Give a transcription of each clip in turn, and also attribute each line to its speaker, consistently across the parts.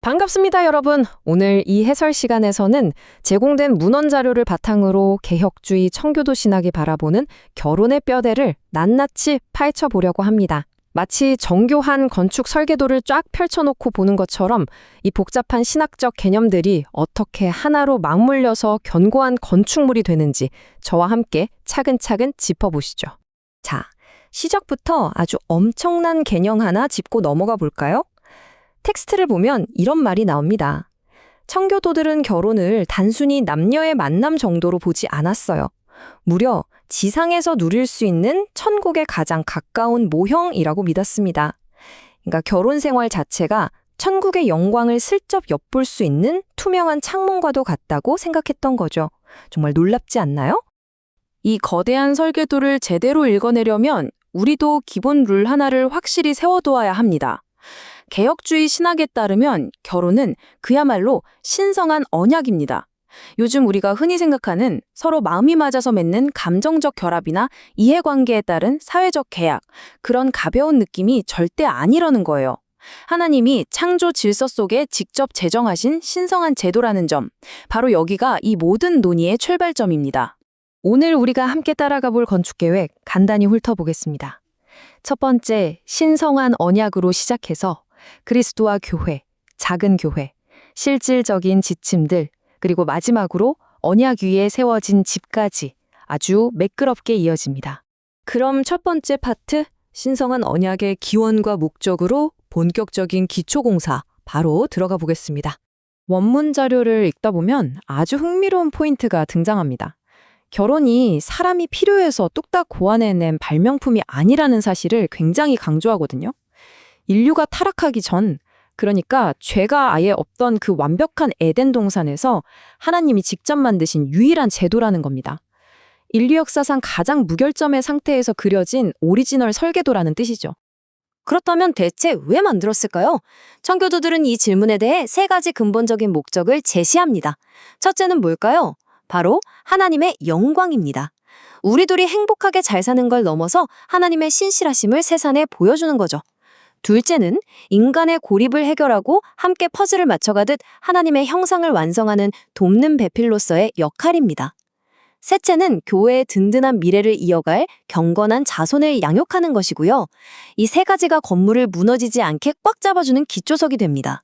Speaker 1: 반갑습니다, 여러분. 오늘 이 해설 시간에서는 제공된 문헌 자료를 바탕으로 개혁주의 청교도 신학이 바라보는 결혼의 뼈대를 낱낱이 파헤쳐 보려고 합니다. 마치 정교한 건축 설계도를 쫙 펼쳐놓고 보는 것처럼 이 복잡한 신학적 개념들이 어떻게 하나로 맞물려서 견고한 건축물이 되는지 저와 함께 차근차근 짚어보시죠. 자, 시작부터 아주 엄청난 개념 하나 짚고 넘어가 볼까요? 텍스트를 보면 이런 말이 나옵니다. 청교도들은 결혼을 단순히 남녀의 만남 정도로 보지 않았어요. 무려 지상에서 누릴 수 있는 천국에 가장 가까운 모형이라고 믿었습니다. 그러니까 결혼 생활 자체가 천국의 영광을 슬쩍 엿볼 수 있는 투명한 창문과도 같다고 생각했던 거죠. 정말 놀랍지 않나요?
Speaker 2: 이 거대한 설계도를 제대로 읽어내려면 우리도 기본 룰 하나를 확실히 세워두어야 합니다. 개혁주의 신학에 따르면 결혼은 그야말로 신성한 언약입니다. 요즘 우리가 흔히 생각하는 서로 마음이 맞아서 맺는 감정적 결합이나 이해관계에 따른 사회적 계약, 그런 가벼운 느낌이 절대 아니라는 거예요. 하나님이 창조 질서 속에 직접 제정하신 신성한 제도라는 점, 바로 여기가 이 모든 논의의 출발점입니다.
Speaker 1: 오늘 우리가 함께 따라가 볼 건축계획 간단히 훑어보겠습니다. 첫 번째, 신성한 언약으로 시작해서 그리스도와 교회, 작은 교회, 실질적인 지침들, 그리고 마지막으로 언약 위에 세워진 집까지 아주 매끄럽게 이어집니다. 그럼 첫 번째 파트, 신성한 언약의 기원과 목적으로 본격적인 기초공사 바로 들어가 보겠습니다.
Speaker 2: 원문 자료를 읽다 보면 아주 흥미로운 포인트가 등장합니다. 결혼이 사람이 필요해서 뚝딱 고안해낸 발명품이 아니라는 사실을 굉장히 강조하거든요. 인류가 타락하기 전, 그러니까 죄가 아예 없던 그 완벽한 에덴 동산에서 하나님이 직접 만드신 유일한 제도라는 겁니다. 인류 역사상 가장 무결점의 상태에서 그려진 오리지널 설계도라는 뜻이죠.
Speaker 3: 그렇다면 대체 왜 만들었을까요? 청교도들은 이 질문에 대해 세 가지 근본적인 목적을 제시합니다. 첫째는 뭘까요? 바로 하나님의 영광입니다. 우리들이 행복하게 잘 사는 걸 넘어서 하나님의 신실하심을 세상에 보여주는 거죠. 둘째는 인간의 고립을 해결하고 함께 퍼즐을 맞춰가듯 하나님의 형상을 완성하는 돕는 배필로서의 역할입니다. 셋째는 교회의 든든한 미래를 이어갈 경건한 자손을 양육하는 것이고요. 이 세 가지가 건물을 무너지지 않게 꽉 잡아주는 기초석이 됩니다.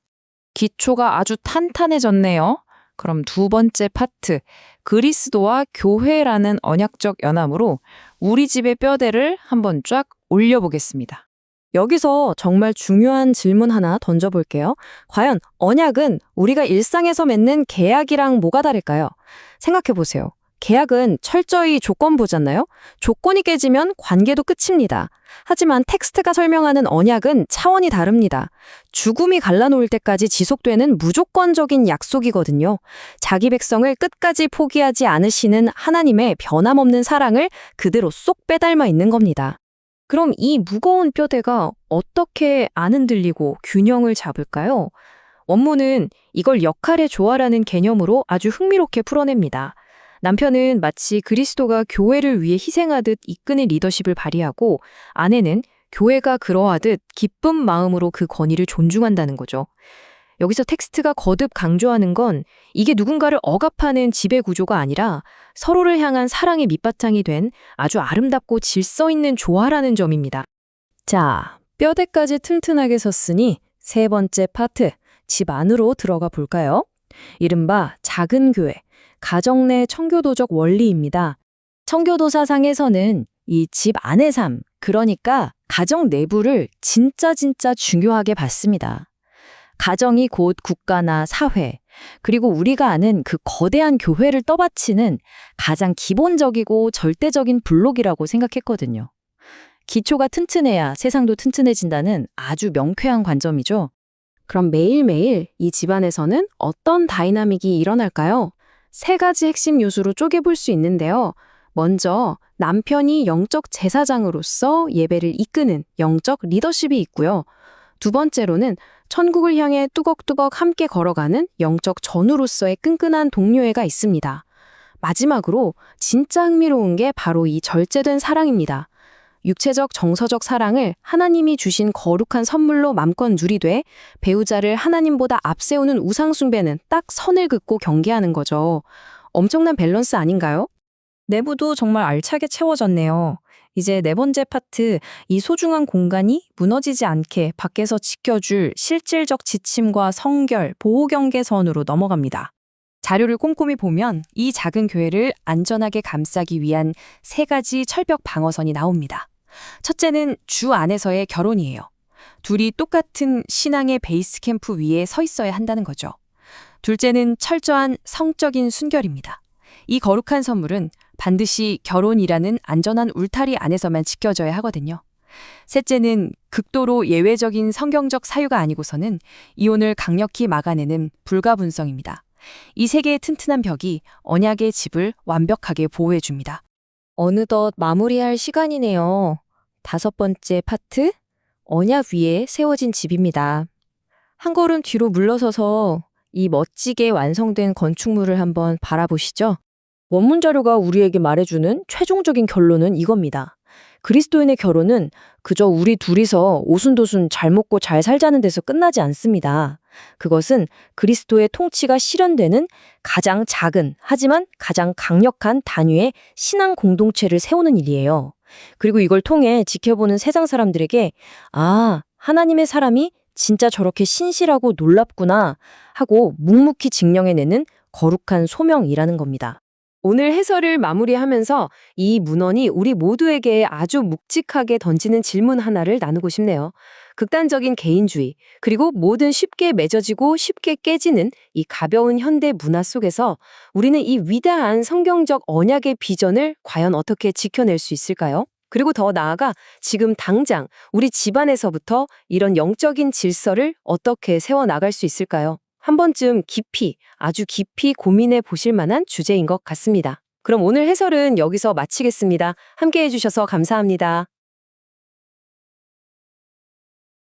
Speaker 2: 기초가 아주 탄탄해졌네요. 그럼 두 번째 파트, 그리스도와 교회라는 언약적 연합으로 우리 집의 뼈대를 한번 쫙 올려보겠습니다.
Speaker 1: 여기서 정말 중요한 질문 하나 던져볼게요. 과연 언약은 우리가 일상에서 맺는 계약이랑 뭐가 다를까요? 생각해보세요. 계약은 철저히 조건부잖아요? 조건이 깨지면 관계도 끝입니다. 하지만 텍스트가 설명하는 언약은 차원이 다릅니다. 죽음이 갈라놓을 때까지 지속되는 무조건적인 약속이거든요. 자기 백성을 끝까지 포기하지 않으시는 하나님의 변함없는 사랑을 그대로 쏙 빼닮아 있는 겁니다. 그럼 이 무거운 뼈대가 어떻게 안 흔들리고 균형을 잡을까요? 원문은 이걸 역할의 조화라는 개념으로 아주 흥미롭게 풀어냅니다. 남편은 마치 그리스도가 교회를 위해 희생하듯 이끄는 리더십을 발휘하고 아내는 교회가 그러하듯 기쁜 마음으로 그 권위를 존중한다는 거죠. 여기서 텍스트가 거듭 강조하는 건 이게 누군가를 억압하는 지배 구조가 아니라 서로를 향한 사랑의 밑바탕이 된 아주 아름답고 질서 있는 조화라는 점입니다. 자, 뼈대까지 튼튼하게 섰으니 세 번째 파트, 집 안으로 들어가 볼까요? 이른바 작은 교회, 가정 내 청교도적 원리입니다. 청교도 사상에서는 이 집 안의 삶, 그러니까 가정 내부를 진짜 중요하게 봤습니다. 가정이 곧 국가나 사회, 그리고 우리가 아는 그 거대한 교회를 떠받치는 가장 기본적이고 절대적인 블록이라고 생각했거든요. 기초가 튼튼해야 세상도 튼튼해진다는 아주 명쾌한 관점이죠. 그럼 매일매일 이 집안에서는 어떤 다이나믹이 일어날까요? 세 가지 핵심 요소로 쪼개볼 수 있는데요. 먼저 남편이 영적 제사장으로서 예배를 이끄는 영적 리더십이 있고요. 두 번째로는 천국을 향해 뚜벅뚜벅 함께 걸어가는 영적 전우로서의 끈끈한 동료애가 있습니다. 마지막으로 진짜 흥미로운 게 바로 이 절제된 사랑입니다.
Speaker 2: 육체적 정서적 사랑을 하나님이 주신 거룩한 선물로 맘껏 누리되 배우자를 하나님보다 앞세우는 우상 숭배는 딱 선을 긋고 경계하는 거죠. 엄청난 밸런스 아닌가요?
Speaker 4: 내부도 정말 알차게 채워졌네요. 이제 네 번째 파트, 이 소중한 공간이 무너지지 않게 밖에서 지켜줄 실질적 지침과 성결, 보호 경계선으로 넘어갑니다.
Speaker 2: 자료를 꼼꼼히 보면 이 작은 교회를 안전하게 감싸기 위한 3가지 철벽 방어선이 나옵니다. 첫째는 주 안에서의 결혼이에요. 둘이 똑같은 신앙의 베이스 캠프 위에 서 있어야 한다는 거죠. 둘째는 철저한 성적인 순결입니다. 이 거룩한 선물은 반드시 결혼이라는 안전한 울타리 안에서만 지켜져야 하거든요. 셋째는 극도로 예외적인 성경적 사유가 아니고서는 이혼을 강력히 막아내는 불가분성입니다. 이 3개의 튼튼한 벽이 언약의 집을 완벽하게 보호해줍니다.
Speaker 3: 어느덧 마무리할 시간이네요. 5번째 파트, 언약 위에 세워진 집입니다. 한 걸음 뒤로 물러서서 이 멋지게 완성된 건축물을 한번 바라보시죠. 원문 자료가 우리에게 말해주는 최종적인 결론은 이겁니다. 그리스도인의 결혼은 그저 우리 둘이서 오순도순 잘 먹고 잘 살자는 데서 끝나지 않습니다. 그것은 그리스도의 통치가 실현되는 가장 작은 하지만 가장 강력한 단위의 신앙 공동체를 세우는 일이에요. 그리고 이걸 통해 지켜보는 세상 사람들에게 아, 하나님의 사람이 진짜 저렇게 신실하고 놀랍구나 하고 묵묵히 증명해내는 거룩한 소명이라는 겁니다.
Speaker 1: 오늘 해설을 마무리하면서 이 문헌이 우리 모두에게 아주 묵직하게 던지는 질문 하나를 나누고 싶네요. 극단적인 개인주의, 그리고 모든 쉽게 맺어지고 쉽게 깨지는 이 가벼운 현대 문화 속에서 우리는 이 위대한 성경적 언약의 비전을 과연 어떻게 지켜낼 수 있을까요? 그리고 더 나아가 지금 당장 우리 집안에서부터 이런 영적인 질서를 어떻게 세워나갈 수 있을까요? 한 번쯤 깊이, 아주 깊이 고민해 보실 만한 주제인 것 같습니다. 그럼 오늘 해설은 여기서 마치겠습니다. 함께 해주셔서 감사합니다.